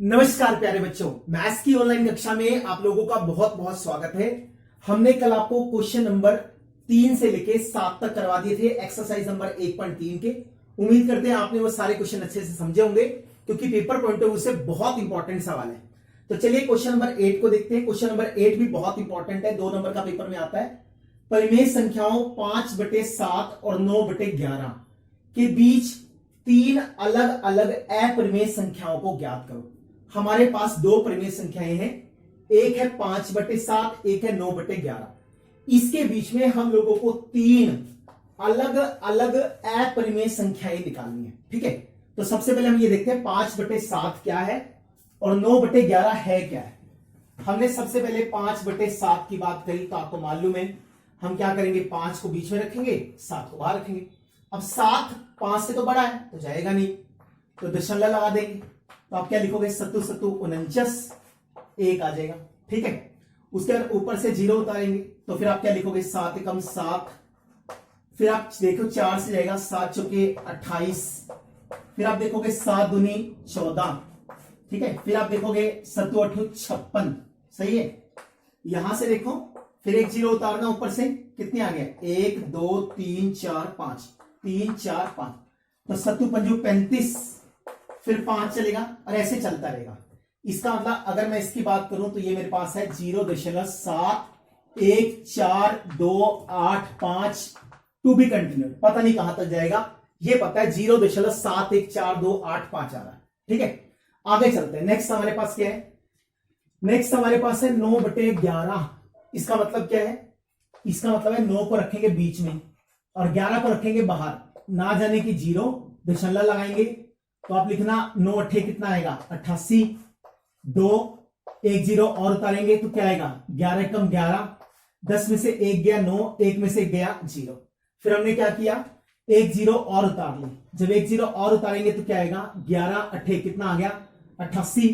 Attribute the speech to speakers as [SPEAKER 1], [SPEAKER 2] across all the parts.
[SPEAKER 1] नमस्कार प्यारे बच्चों, मैथ्स की ऑनलाइन कक्षा में आप लोगों का बहुत बहुत स्वागत है। हमने कल आपको क्वेश्चन नंबर 3 से लेके 7 तक करवा दिए थे एक्सरसाइज नंबर 1.3 के। उम्मीद करते हैं आपने वो सारे क्वेश्चन अच्छे से समझे होंगे, क्योंकि पेपर पॉइंट ऑफ व्यू से बहुत इंपॉर्टेंट सवाल है। तो चलिए क्वेश्चन नंबर 8 को देखते हैं। क्वेश्चन नंबर 8 भी बहुत इंपॉर्टेंट है, 2 नंबर का पेपर में आता है। परिमेय संख्याओं 5/7 और 9/11 के बीच 3 अलग अलग अपरिमेय संख्याओं को ज्ञात करो। हमारे पास 2 परिमेय संख्याएं हैं, एक है 5/7, एक है 9/11। इसके बीच में हम लोगों को 3 अलग अलग अपरिमेय संख्याएं निकालनी है। ठीक है, तो सबसे पहले हम ये देखते हैं 5/7 क्या है और 9/11 है क्या है। हमने सबसे पहले 5/7 की बात करी तो आपको मालूम है हम क्या करेंगे, 5 को बीच में रखेंगे, 7 को बाहर रखेंगे। अब 7 5 से तो बड़ा है तो जाएगा नहीं, तो दशमलव लगा देंगे। तो आप क्या लिखोगे, 7 7 49, 1 आ जाएगा। ठीक है, उसके बाद ऊपर से 0 उतारेंगे तो फिर आप क्या लिखोगे, 7 एकम 7। फिर आप देखो 4 से जाएगा, 7 चौके 28। फिर आप देखोगे 7 दूनी 14। ठीक है, फिर आप देखोगे 7 8 56। सही है, यहां से देखो फिर एक 0 उतारना ऊपर से, कितने आ गए, 1 2 3 4 5, 3 4 5। तो 7 5 35, फिर 5 चलेगा और ऐसे चलता रहेगा। इसका मतलब अगर मैं इसकी बात करूं तो ये मेरे पास है 0.71428 टू बी कंटिन्यू। पता नहीं कहां तक जाएगा, ये पता है 0.71428 आ रहा है। ठीक है, आगे चलते हैं। नेक्स्ट हमारे पास क्या है, नेक्स्ट हमारे पास है 9/11। इसका मतलब क्या है, इसका मतलब है 9 को रखेंगे बीच में और 11 को रखेंगे बाहर, ना जाने की 0 दशमलव लगाएंगे। तो आप लिखना 9 8 कितना आएगा, 88। 2 1 0 और उतारेंगे तो क्या आएगा, 11 एकम 11। 10 में से 1 गया 9, 1 में से गया 0। फिर हमने क्या किया, 1 0 और उतार ली। जब 1 0 और उतारेंगे तो क्या आएगा, 11 8 कितना आ गया, 88।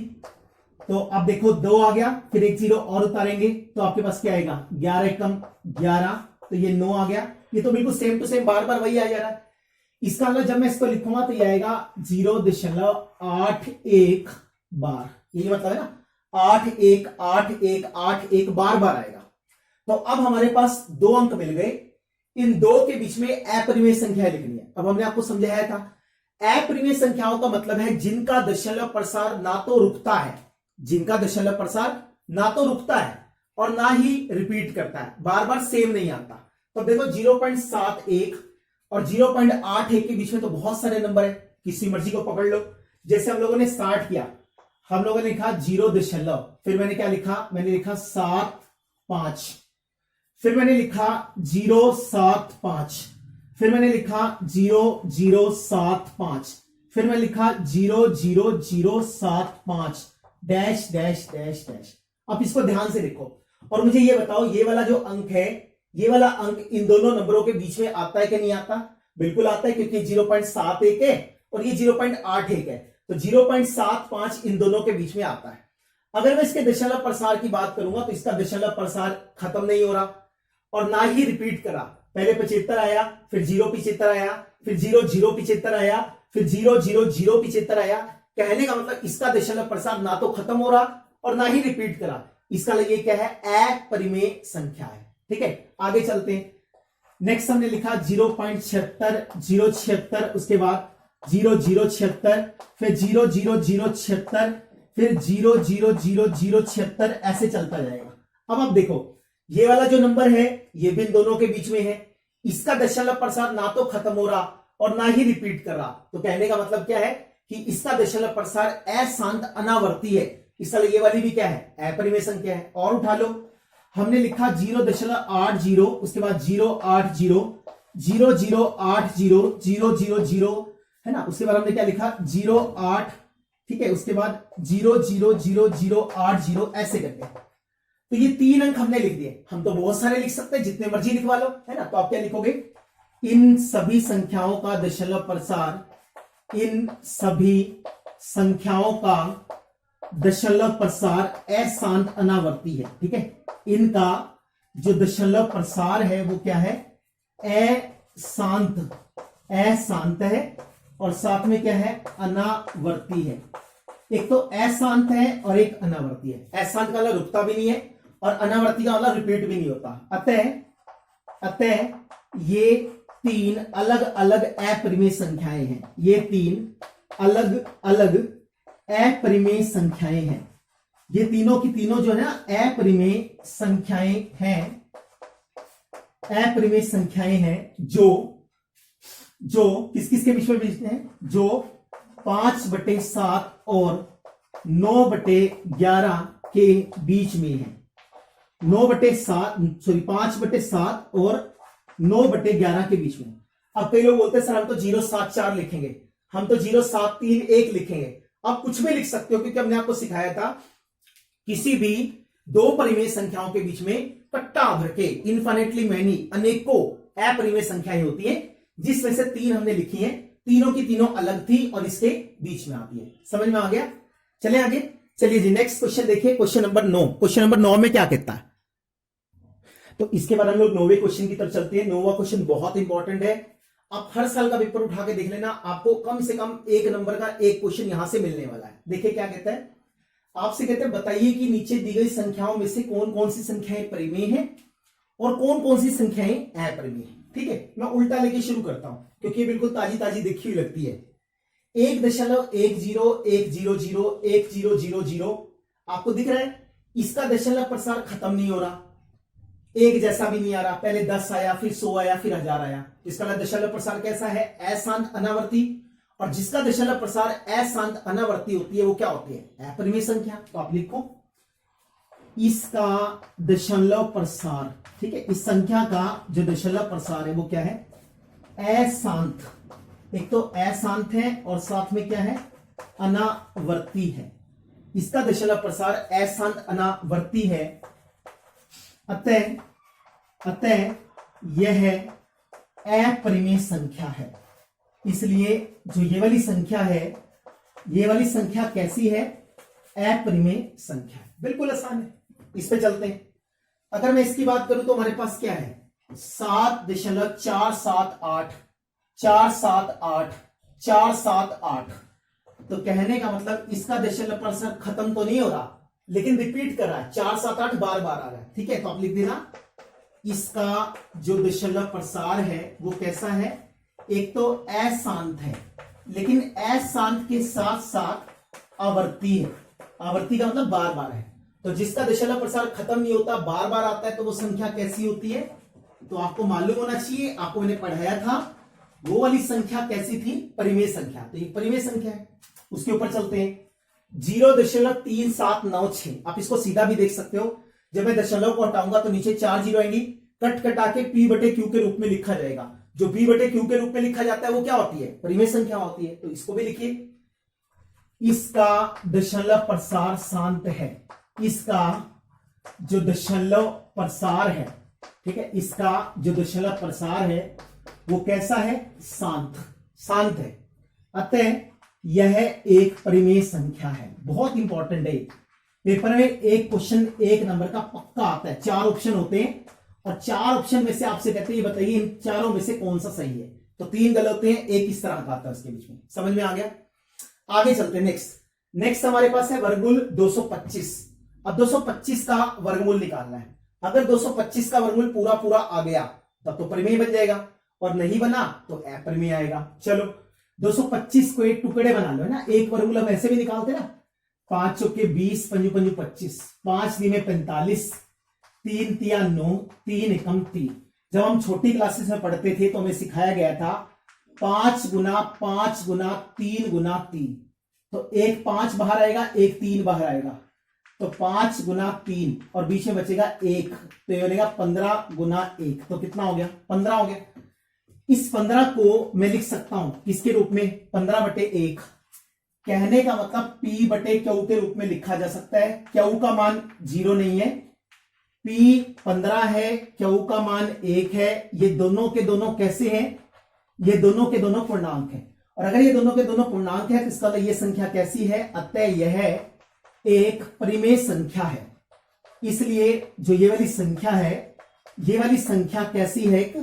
[SPEAKER 1] तो अब देखो 2 आ गया, फिर 1 0 और उतारेंगे तो आपके पास क्या आएगा, 11 एकम 11। तो ये 9 आ गया। ये तो बिल्कुल सेम टू सेम बार बार वही आ जा रहा है। इसका मतलब जब मैं इसको लिखूंगा तो ये आएगा 0.81 बार। यही मतलब है ना, 818181 बार बार आएगा। तो अब हमारे पास 2 अंक मिल गए। इन 2 के बीच में अपरिमेय संख्याएं लिखनी है। अब हमने आपको समझाया था, अपरिमेय संख्याओं का मतलब है जिनका दशमलव प्रसार ना तो रुकता है, जिनका दशमलव प्रसार ना तो रुकता है और ना ही रिपीट करता है, बार बार सेम नहीं आता। तो देखो 0.71 और 0.81 के बीच में तो बहुत सारे नंबर है, किसी मर्जी को पकड़ लो। जैसे हम लोगों ने स्टार्ट किया, हम लोगों ने लिखा 0 दशमलव, फिर मैंने क्या लिखा, मैंने लिखा 7 5। फिर मैंने लिखा 075, फिर मैंने लिखा 0075, फिर मैंने लिखा 00075 डैश डैश डैश डैश। अब इसको ध्यान से देखो और मुझे ये बताओ, ये वाला जो अंक है, ये वाला अंक इन दोनों नंबरों के बीच में आता है कि नहीं आता? बिल्कुल आता है, क्योंकि 0.71 है और ये 0.81 है। तो 0.75 इन दोनों के बीच में आता है। अगर मैं इसके दशमलव प्रसार की बात करूंगा तो इसका दशमलव प्रसार खत्म नहीं हो रहा और ना ही रिपीट करा। पहले 75 आया, फिर 0.75 आया, फिर 0.075 आया, फिर 0.0.075 आया। कहने का मतलब इसका दशमलव प्रसार ना तो खत्म हो रहा और ना ही रिपीट करा। इसका लिए क्या है, अपरिमेय संख्या है। ठीक है, आगे चलते हैं। नेक्स्ट हमने लिखा 0.76, 0.76, उसके बाद 0.076, फिर 0.0076, फिर 0.00076, ऐसे चलता जाएगा। अब आप देखो ये वाला जो नंबर है ये भी इन दोनों के बीच में है, इसका दशमलव प्रसार ना तो खत्म हो रहा और ना ही रिपीट कर रहा। तो कहने का मतलब क्या है कि इसका दशमलव प्रसार अशांत अनावर्ती है। इसलिए ये वाली भी क्या है, अपरिमेय संख्या है। और उठा लो, हमने लिखा 0.80, उसके बाद 0.80, 0.080, 0.00 है ना। उसके बाद हमने क्या लिखा, 0.8, ठीक है, उसके बाद 0.00080, ऐसे करके। तो ये 3 अंक हमने लिख दिए। हम तो बहुत सारे लिख सकते हैं, जितने मर्जी लिखवा लो, है ना। तो आप क्या लिखोगे, इन सभी संख्याओं का दशमलव प्रसार, इन सभी संख्याओं का दशमलव प्रसार अशांत अनावर्ती है। ठीक है, इनका जो दशमलव प्रसार है वो क्या है, अशांत है और साथ में क्या है, अनावर्ती है। एक तो अशांत है और एक अनावर्ती है। अशांत का मतलब रुकता भी नहीं है और अनावर्ती का मतलब रिपीट भी नहीं होता। अतः ये तीन अलग अलग अपरिमेय संख्याएं हैं। ये तीन अलग अलग अपरिमेय संख्याएं हैं। ये तीनों की तीनों जो है ना अपरिमेय संख्याएं हैं। अपरिमेय संख्याएं हैं जो किस किस के बीच में भेजते हैं? जो 5/7 और 9/11 के बीच में है। 5/7 और 9/11 के बीच में। अब कई लोग बोलते हैं सर हम तो 074 लिखेंगे, हम तो 0731 लिखेंगे। आप कुछ भी लिख सकते हो क्योंकि हमने आपको सिखाया था किसी भी दो परिमेय संख्याओं के बीच में कट्टा भर के इन्फिनिटली मैनी अनेकों अपरिमेय संख्याएं होती हैं, जिसमें से तीन हमने लिखी हैं। तीनों की तीनों अलग थी और इसके बीच में आती है। समझ में आ गया? चले आगे, चलिए जी नेक्स्ट क्वेश्चन देखिए। Question number 9। क्वेश्चन नंबर 9 में क्या कहता है? तो इसके बाद हम लोग 9वें क्वेश्चन की तरफ चलते हैं। 9वां क्वेश्चन बहुत इंपॉर्टेंट है। आप हर साल का पेपर उठा के देख लेना, आपको कम से कम 1 नंबर का एक क्वेश्चन यहां से मिलने वाला है। देखिए क्या कहता है, आपसे कहते हैं बताइए कि नीचे दी गई संख्याओं में से कौन कौन सी संख्याएं परिमेय हैं और कौन कौन सी संख्याएं अपरिमेय हैं। ठीक है, मैं उल्टा लेके शुरू करता हूं क्योंकि बिल्कुल ताजी ताजी देखी हुई लगती है। 1.10101000 आपको दिख रहा है? इसका दशमलव प्रसार खत्म नहीं हो रहा, एक जैसा भी नहीं आ रहा। पहले 10 आया, फिर 100 आया, फिर 1000 आया। इसका दशमलव प्रसार कैसा है? अशांत अनावर्ती। और जिसका दशमलव प्रसार अशांत अनावर्ती होती है वो क्या होती है? अपरिमेय संख्या। तो आप लिखो इसका दशमलव प्रसार। ठीक है, इस संख्या का जो दशमलव प्रसार है वो क्या है? अशांत। एक तो अशांत है और साथ में क्या है? अनावर्ती है। इसका दशमलव प्रसार अशांत अनावर्ती है। अतः यह अपरिमेय संख्या है। इसलिए जो ये वाली संख्या है, ये वाली संख्या कैसी है? अपरिमेय संख्या। बिल्कुल आसान है, इस पे चलते हैं। अगर मैं इसकी बात करूं तो हमारे पास क्या है? 7.478 तो कहने का मतलब इसका दशमलव प्रसार खत्म तो नहीं हो रहा लेकिन रिपीट कर रहा है। 478 बार बार आ रहा है। ठीक है, तो आप लिख देना इसका जो दशमलव प्रसार है वो कैसा है? एक तो अशांत है लेकिन अशांत के साथ साथ आवर्ती है। आवर्ती का मतलब बार बार है। तो जिसका दशमलव प्रसार खत्म नहीं होता, बार बार आता है, तो वो संख्या कैसी होती है? तो आपको मालूम होना चाहिए, आपको मैंने पढ़ाया था वो वाली संख्या कैसी थी? परिमेय संख्या। तो ये परिमेय संख्या है। उसके ऊपर चलते हैं। 0.3796 आप इसको सीधा भी देख सकते हो। जब मैं दशमलव को हटाऊंगा तो नीचे 4 जीरो आएंगी, कट कटा के P/Q के रूप में लिखा जाएगा। जो P/Q के रूप में लिखा जाता है वो क्या होती है? परिमेय संख्या होती है। तो इसको भी लिखिए, इसका दशमलव प्रसार शांत है। इसका जो दशमलव प्रसार है, ठीक है, इसका जो दशमलव प्रसार है वो कैसा है? शांत है। अतः यह एक परिमेय संख्या है। बहुत इंपॉर्टेंट है। पेपर में एक क्वेश्चन 1 नंबर का पक्का आता है। 4 ऑप्शन होते हैं और 4 ऑप्शन में से आपसे कहते हैं बताइए इन चारों में से कौन सा सही है। तो 3 गलत हैं, एक इस तरह का आता है उसके बीच में। समझ में आ गया? आगे चलते हैं। नेक्स्ट हमारे पास है वर्गमूल 225। अब 225 का वर्गमूल निकालना है। अगर 225 का वर्गमूल पूरा पूरा आ गया तब तो परिमेय बन जाएगा, और नहीं बना तो अपरिमेय आएगा। चलो 225 को एक टुकड़े बना लो, है ना। एक वर्गमूल हम ऐसे भी निकालते ना, 5 चौके 20, पंजू 25, 5 दी में 45, 3 तिया 9, 3 एकम 3। जब हम छोटी क्लासेस में पढ़ते थे तो हमें सिखाया गया था 5 गुना 5 गुना 3 गुना 3। तो एक 5 बाहर आएगा, एक 3 बाहर आएगा, तो 5 गुना 3 और बीच में बचेगा 1, तो ये बनेगा 15 गुना 1। तो कितना हो गया? 15 हो गया। इस 15 को मैं लिख सकता हूं किसके रूप में? 15/1। कहने का मतलब P/Q के रूप में लिखा जा सकता है। Q का मान 0 नहीं है, P 15 है, Q का मान 1 है। ये दोनों के दोनों कैसे हैं? ये दोनों के दोनों पूर्णांक है। और अगर ये दोनों के दोनों पूर्णांक है तो इसका मतलब ये संख्या कैसी है? अतः यह एक परिमेय संख्या है। इसलिए जो ये वाली संख्या है, ये वाली संख्या कैसी है? एक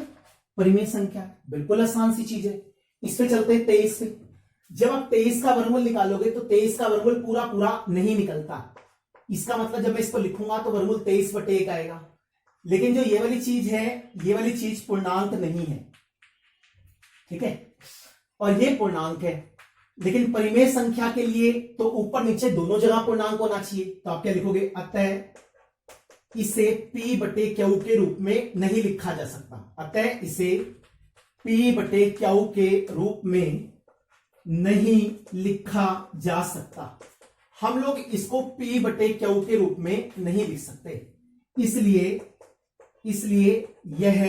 [SPEAKER 1] परिमेय संख्या। बिल्कुल आसान सी चीज है। इस पे चलते हैं 23 पे। जब आप 23 का वर्गमूल निकालोगे तो 23 का वर्गमूल पूरा पूरा नहीं निकलता। इसका मतलब जब मैं इसको लिखूंगा तो वर्गमूल 23/1 आएगा। लेकिन जो ये वाली चीज है, ये वाली चीज पूर्णांक नहीं है, ठीक है, और ये पूर्णांक है। लेकिन परिमेय संख्या के लिए तो ऊपर नीचे दोनों जगह पूर्णांक होना चाहिए। तो आप क्या लिखोगे, अतः इसे P/Q के रूप में नहीं लिखा जा सकता। अतः इसे P/Q के रूप में नहीं लिखा जा सकता। हम लोग इसको P/Q के रूप में नहीं लिख सकते, इसलिए यह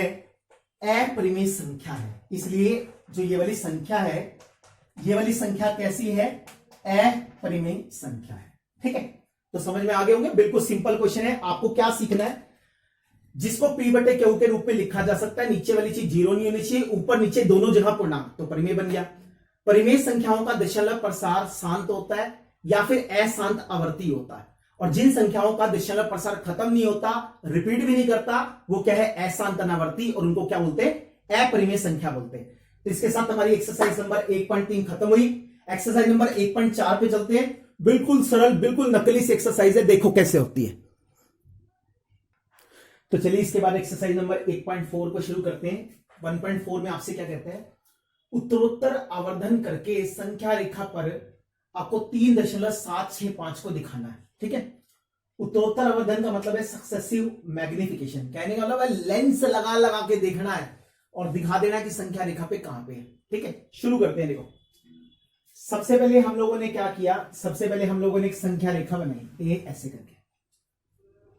[SPEAKER 1] अपरिमेय संख्या है। इसलिए जो ये वाली संख्या है, ये वाली संख्या कैसी है, अपरिमेय संख्या है। ठीक है, तो समझ में आ गए होंगे। बिल्कुल सिंपल क्वेश्चन है। आपको क्या सीखना है, जिसको P/Q के रूप में लिखा जा सकता है, नीचे वाली चीज जीरो नहीं होनी चाहिए, ऊपर नीचे दोनों जगह पूर्णांक, तो परिमेय बन गया। परिमेय संख्याओं का दशमलव प्रसार शांत होता है या फिर अशांत आवर्ती होता है, और जिन संख्याओं का दशमलव प्रसार खत्म नहीं होता, रिपीट भी नहीं करता, वो क्या है, अशांत अनावर्ती, और उनको क्या बोलते हैं, अपरिमेय संख्या बोलते हैं। तो इसके साथ हमारी एक्सरसाइज नंबर 1.3 खत्म हुई। एक्सरसाइज नंबर 1.4 पे चलते हैं। बिल्कुल सरल, बिल्कुल नकली सी एक्सरसाइज है, देखो कैसे होती है। तो चलिए इसके बाद एक्सरसाइज नंबर 1.4 को शुरू करते हैं। 1.4 में आपसे क्या कहते हैं, उत्तरोत्तर आवर्धन करके संख्या रेखा पर आपको 3.765 को दिखाना है। ठीक है, उत्तरोत्तर आवर्धन का मतलब है सक्सेसिव मैग्निफिकेशन। कहने का मतलब है लेंस लगा लगा के देखना है और दिखा देना कि संख्या रेखा पे कहां पे है। ठीक है, शुरू करते हैं। देखो, सबसे पहले हम लोगों ने क्या किया, सबसे पहले हम लोगों ने एक संख्या रेखा बनाई, ये ऐसे करके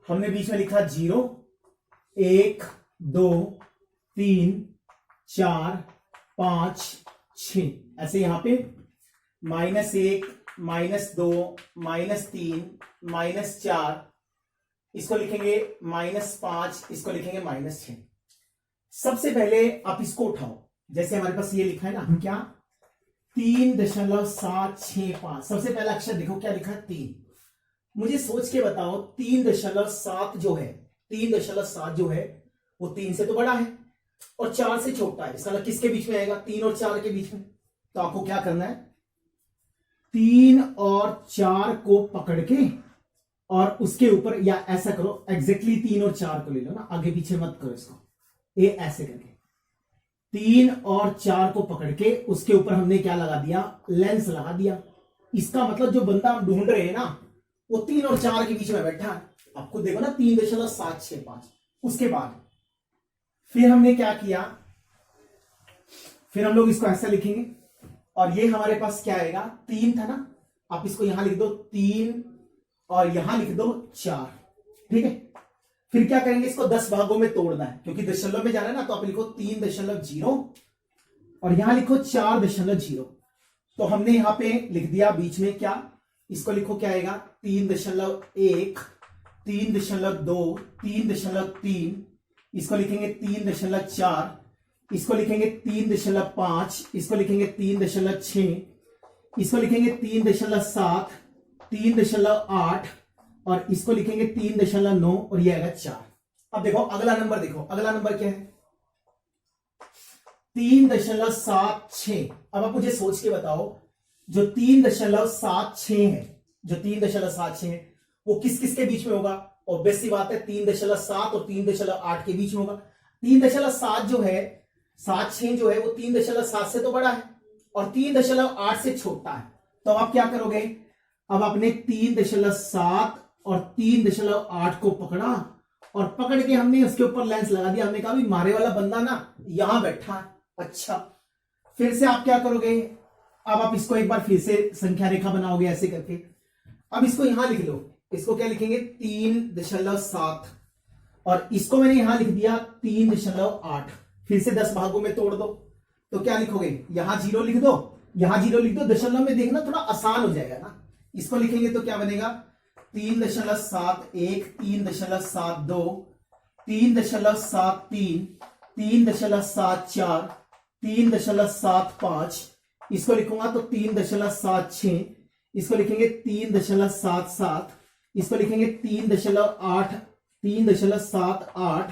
[SPEAKER 1] हमने बीच में लिखा 0, 1, 2, 3, 4, 5, 6, ऐसे यहां पे -1, -2, -3, -4, इसको लिखेंगे -5, इसको लिखेंगे -6। सबसे पहले आप इसको उठाओ, जैसे हमारे पास ये लिखा है ना, क्या 3.765। सबसे पहला अक्षर देखो क्या लिखा है, 3। मुझे सोच के बताओ 3.7 जो है, 3.7 जो है वो 3 से तो बड़ा है और 4 से छोटा है। इसका मतलब किसके बीच में आएगा, 3 और 4 के बीच में। तो आपको क्या करना है, 3 और 4 को पकड़ के और उसके ऊपर, या ऐसा करो, एग्जैक्टली 3 और 4 को ले लो ना, आगे पीछे मत करो इसको, ये ऐसे करके 3 और 4 को पकड़ के उसके ऊपर हमने क्या लगा दिया, लेंस लगा दिया। इसका मतलब जो बंदा हम ढूंढ रहे हैं ना, वो 3 और 4 के बीच में बैठा है। आपको देखो ना 3.765। उसके बाद फिर हमने क्या किया, फिर हम लोग इसको ऐसा लिखेंगे और ये हमारे पास क्या आएगा, 3 था ना, आप इसको यहां लिख दो 3 और यहां लिख दो 4। ठीक है, फिर क्या करेंगे, इसको 10 भागों में तोड़ना है, क्योंकि दशमलव में जाना है ना, तो आप लिखो 3.0 और यहां लिखो 4.0। तो हमने यहां पे लिख दिया बीच में क्या, इसको लिखो क्या आएगा, 3.1, 3.2, 3.3, इसको लिखेंगे 3.4, इसको लिखेंगे 3.5, इसको लिखेंगे 3.6, इसको लिखेंगे 3.7, 3.8 और इसको लिखेंगे 3.9 और ये आएगा 4। अब देखो अगला नंबर, देखो अगला नंबर क्या है, 3.76। अब आप मुझे सोच के बताओ, जो 3.76 है, जो 3.76 है वो किस किस के बीच में होगा। ऑब्वियस सी बात है 3.7 और 3.8 के बीच में होगा। 3.7 जो है, 76 जो है वो 3.7 से तो बड़ा है और 3.8 से छोटा है। तो आप क्या करोगे, अब आपने 3.7 और 3.8 को पकड़ा और पकड़ के हमने उसके ऊपर लेंस लगा दिया। हमने कहा भी मारे वाला बंदा ना यहां बैठा है। अच्छा, फिर से आप क्या करोगे, अब आप इसको एक बार फिर से संख्या रेखा बनाओगे ऐसे करके। अब इसको यहां लिख लो, इसको क्या लिखेंगे 3.7 और इसको मैंने यहां लिख दिया 3.8। फिर से 10 भागों में तोड़ दो, तो क्या लिखोगे, यहां 0 लिख दो, यहां 0 लिख दो। दशमलव में देखना थोड़ा आसान हो जाएगा ना। इसको लिखेंगे तो क्या बनेगा, 3.71, 3.72, 3.73, 3.74, 3.75, इसको लिखूंगा तो 3.76, इसको लिखेंगे 3.77, इसको लिखेंगे 3.8, 3.78,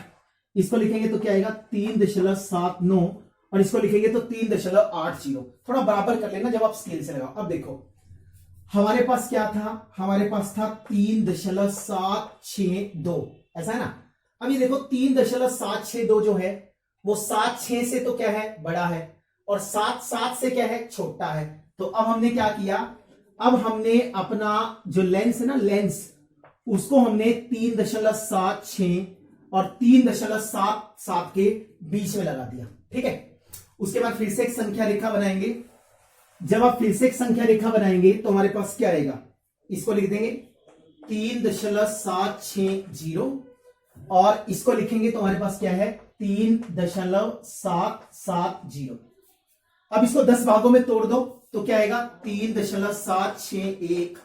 [SPEAKER 1] इसको लिखेंगे तो क्या आएगा 3.79 और इसको लिखेंगे तो 3.80। थोड़ा बराबर कर लेना जब आप स्केल से लगाओ। अब देखो हमारे पास क्या था, हमारे पास था 3.762, ऐसा है ना। अब ये देखो 3.762 जो है वो 7 6 से तो क्या है, बड़ा है, और 7 7 से क्या है, छोटा है। तो अब हमने क्या किया, अब हमने अपना जो लेंस है ना, लेंस, उसको हमने 3.76 और 3.77 के बीच में लगा दिया। ठीक है, उसके बाद फिर से एक संख्या रेखा बनाएंगे। जब आप फिर से एक संख्या रेखा बनाएंगे तो हमारे पास क्या आएगा, इसको लिख देंगे 3.760 और इसको लिखेंगे तो हमारे पास क्या है 3.770। अब इसको 10 भागों में तोड़ दो तो क्या आएगा 3.761,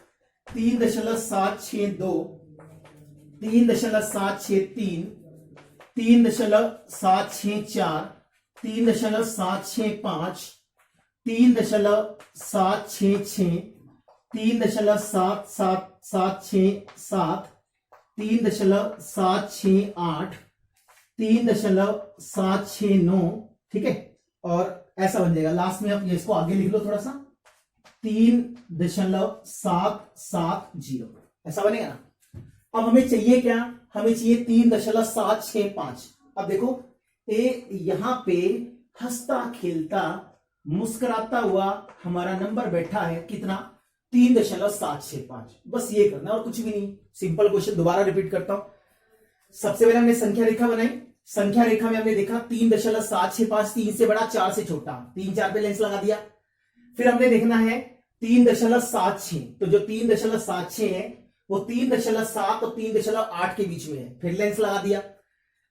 [SPEAKER 1] 3.762, 3.763, 3.764, 3.765, 3.766, 3.767, 3.768, 3.769। ठीक है, और ऐसा बन जाएगा। लास्ट में आप ये इसको आगे लिख लो थोड़ा सा, 3.770, ऐसा बनेगा ना। अब हमें चाहिए क्या, हमें चाहिए 3.765। अब देखो ए यहां पे हंसता खेलता मुस्कुराता हुआ हमारा नंबर बैठा है कितना, 3.765। बस ये करना और कुछ भी नहीं। सिंपल क्वेश्चन दोबारा रिपीट करता हूं। सबसे पहले हमने संख्या रेखा बनाई। संख्या रेखा में हमने देखा 3.765 3 से बड़ा 4 से छोटा, 3 4 पे लेंस लगा दिया। फिर हमने देखना है 3.76, तो जो 3.76 है वो 3.7 और 3.8 के बीच में है, फिर लेंस लगा दिया।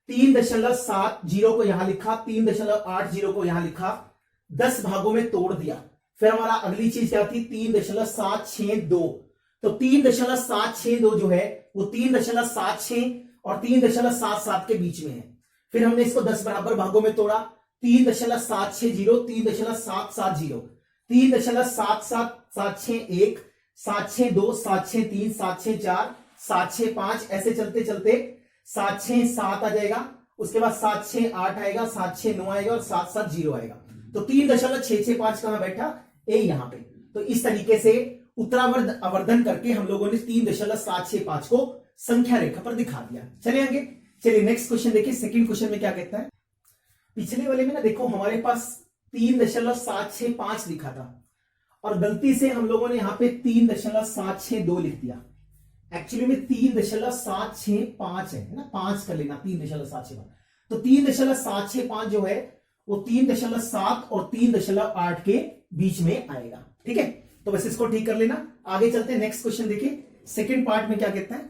[SPEAKER 1] 3.70 को यहां लिखा, 3.80 को यहां लिखा, 10 भागों में तोड़ दिया। फिर हमारा अगली चीज क्या थी 3.762, तो 3.762 जो है वो 3.76 और 3.77 के बीच में है। फिर हमने इसको 10 बराबर भागों में तोड़ा, 3.760, 3.770, 3.77, 761, 762, 763, 764, 765, ऐसे चलते चलते 767 आ जाएगा, उसके बाद 768 आएगा, 769 आएगा और 770 आएगा। तो 3.665 कहां बैठा, ए यहां पे। तो इस तरीके से उत्तरावर्ध आवर्धन करके हम लोगों ने 3.765 को संख्या रेखा पर दिखा दिया। चलिए आगे, चलिए नेक्स्ट क्वेश्चन देखिए। सेकंड क्वेश्चन में क्या कहता है, पिछले वाले में ना देखो हमारे पास 3.765 लिखा था और गलती से हम लोगों ने यहां पे 3.762 लिख दिया। एक्चुअली में 3.765 है ना, 5 कर लेना, 3.765। तो 3.765 जो है वो 3.7 और 3.8 के बीच में आएगा। ठीक है, तो बस इसको ठीक कर लेना। आगे चलते हैं, नेक्स्ट क्वेश्चन देखिए सेकंड पार्ट में क्या कहता है।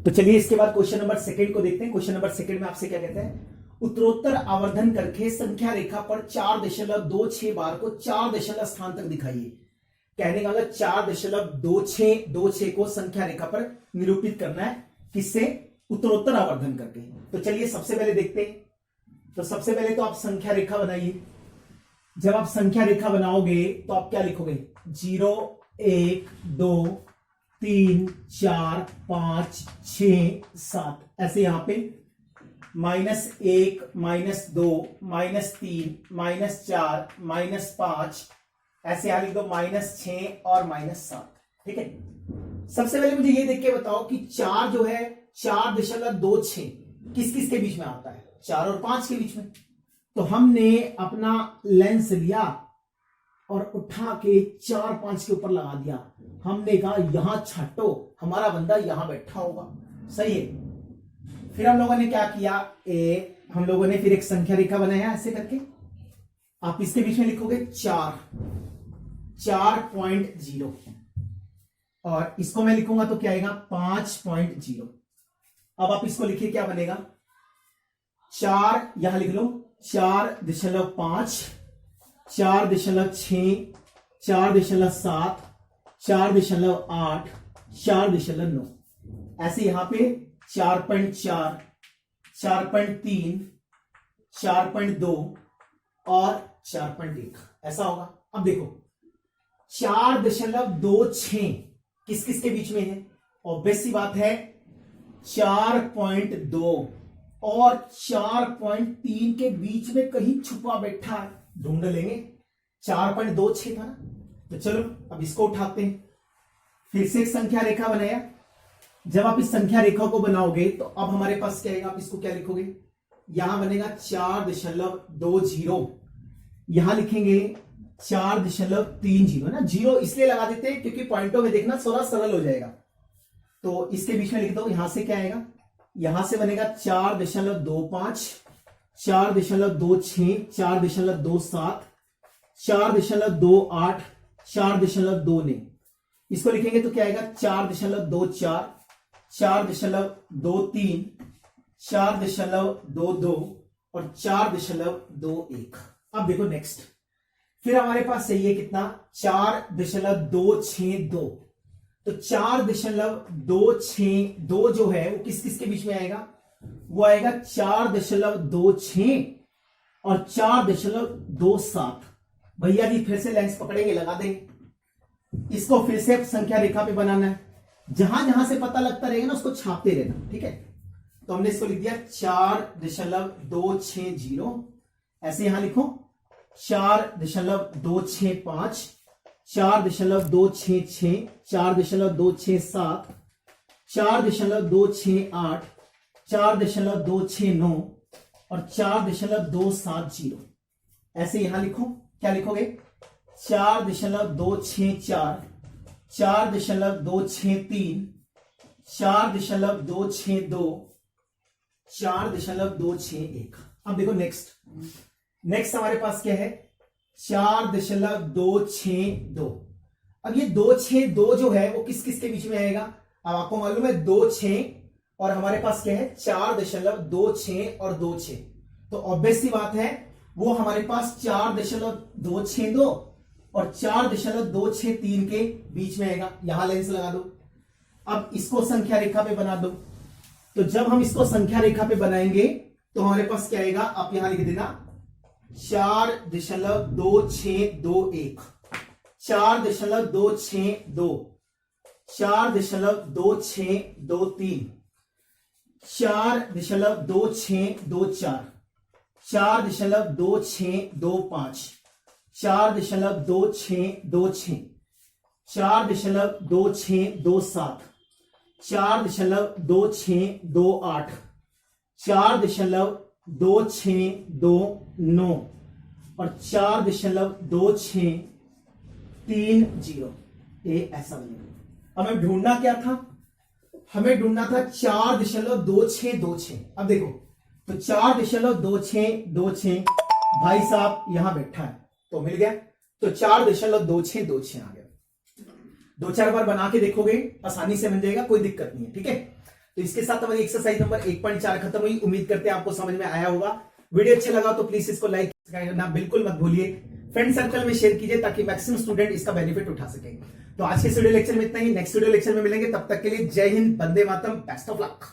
[SPEAKER 1] तो चलिए इसके बाद क्वेश्चन नंबर सेकंड को देखते हैं। क्वेश्चन नंबर सेकंड में आपसे क्या कहता है, उत्तरोत्तर आवर्धन करके संख्या रेखा पर 4.26 बार को 4 दशमलव स्थान तक दिखाइए। कहने का मतलब 4.26 को संख्या रेखा पर निरूपित करना है, किससे, उत्तरोत्तर आवर्धन करके। तो चलिए सबसे पहले देखते हैं। तो सबसे पहले तो आप संख्या रेखा बनाइए। जब आप संख्या रेखा बनाओगे तो आप क्या लिखोगे, 0 1 2 3 4 5 6 7, ऐसे यहां पे -1 -2 -3 -4 -5, ऐसे यहां लिख दो -6 और -7। ठीक है, सबसे पहले मुझे ये देख के बताओ कि 4 जो है 4.26 किस किस के बीच में आता है, 4 और 5 के बीच में। तो हमने अपना लेंस लिया और उठा के 4 5 के ऊपर लगा दिया। हमने कहा यहां छाटो, हमारा बंदा यहां बैठा होगा, सही है। फिर हम लोगों ने क्या किया, हम लोगों ने फिर एक संख्या रेखा बनाया ऐसे करके। आप इसके बीच में लिखोगे 4.0 और इसको मैं लिखूंगा तो क्या आएगा 5.0। अब आप इसको लिखिए, क्या बनेगा, 4 यहां लिख लो, 4.5, 4.6, 4.7, 4.8, 4.9, ऐसे यहां पे 4.4, 4.3, 4.2 और 4.1 ऐसा होगा। अब देखो 4.26 किस किस के बीच में है, ऑब्वियस सी बात है 4.2 और 4.3 के बीच में कहीं छुपा बैठा है, ढूंढ लेंगे। 4.26 था ना, तो चलो अब इसको उठाते हैं। फिर से एक संख्या रेखा बनाया। जब आप इस संख्या रेखा को बनाओगे तो अब हमारे पास क्या आएगा, आप इसको क्या लिखोगे, यहां बनेगा 4.20, यहां लिखेंगे 4.30 ना, जीरो इसलिए लगा देते हैं क्योंकि पॉइंटों में देखना थोड़ा सरल हो जाएगा। तो इसके बीच में लिख दो, यहां से क्या आएगा, यहां से बनेगा 4.25, 4.26, 4.27, 4.28, 4.29। इसको लिखेंगे तो क्या आएगा, 4.24, 4.23, 4.22 और 4.21। अब देखो नेक्स्ट, फिर हमारे पास चाहिए कितना, 4.262। तो 4.262 जो है वो किस किस के बीच में आएगा, वो आएगा 4.26 और 4.27। भैया जी फिर से लाइंस पकड़ेंगे, लगा देंगे। इसको फिर से संख्या रेखा पे बनाना है, जहां जहां से पता लगता रहेगा ना उसको छापते रहना, ठीक है। तो हमने इसको लिख दिया 4.260, ऐसे यहां लिखो 4.265, 4.266, 4.267, 4.268, 4.269 और 4.270। ऐसे यहां लिखो, क्या लिखोगे, 4.264, 4.263, 4.262, 4.261। अब देखो नेक्स्ट हमारे पास क्या है, 4.262। अब ये 262 जो है वो किस किस के बीच में आएगा, अब आपको मालूम है 26 और हमारे पास क्या है 4.26 और 26। तो ऑब्वियस सी बात है वो हमारे पास 4.262 और 4.263 के बीच में आएगा। यहां लेंस लगा दो। अब इसको संख्या रेखा पे बना दो। तो जब हम इसको संख्या रेखा पे बनाएंगे तो हमारे पास क्या आएगा, आप यहां लिख देना 4.2621, 4.262, 4.2623, 4.2624, 4.2625, 4.2626, 4.2627, 4.2628, 4.2629 और 4.2630। ये ऐसा बनेगा। अब हमें ढूंढना क्या था, हमें ढूंढना था 4.2626। अब देखो तो 4.2626 भाई साहब यहां बैठा है तो मिल गया। तो 4.2626 आ गया। 2-4 बार बना के देखोगे आसानी से बन जाएगा, कोई दिक्कत नहीं है, ठीक है। तो इसके साथ हमारी एक्सरसाइज नंबर 1.4 खत्म हुई। उम्मीद करते हैं आपको समझ में आया होगा। वीडियो अच्छा लगा तो प्लीज इसको लाइक करना बिल्कुल मत भूलिए। फ्रेंड सर्कल में शेयर कीजिए ताकि मैक्सिमम स्टूडेंट इसका बेनिफिट उठा सकें। तो आज के वीडियो लेक्चर में इतना ही। नेक्स्ट वीडियो लेक्चर में मिलेंगे, तब तक के लिए जय Hind, Vande Mataram, best of luck.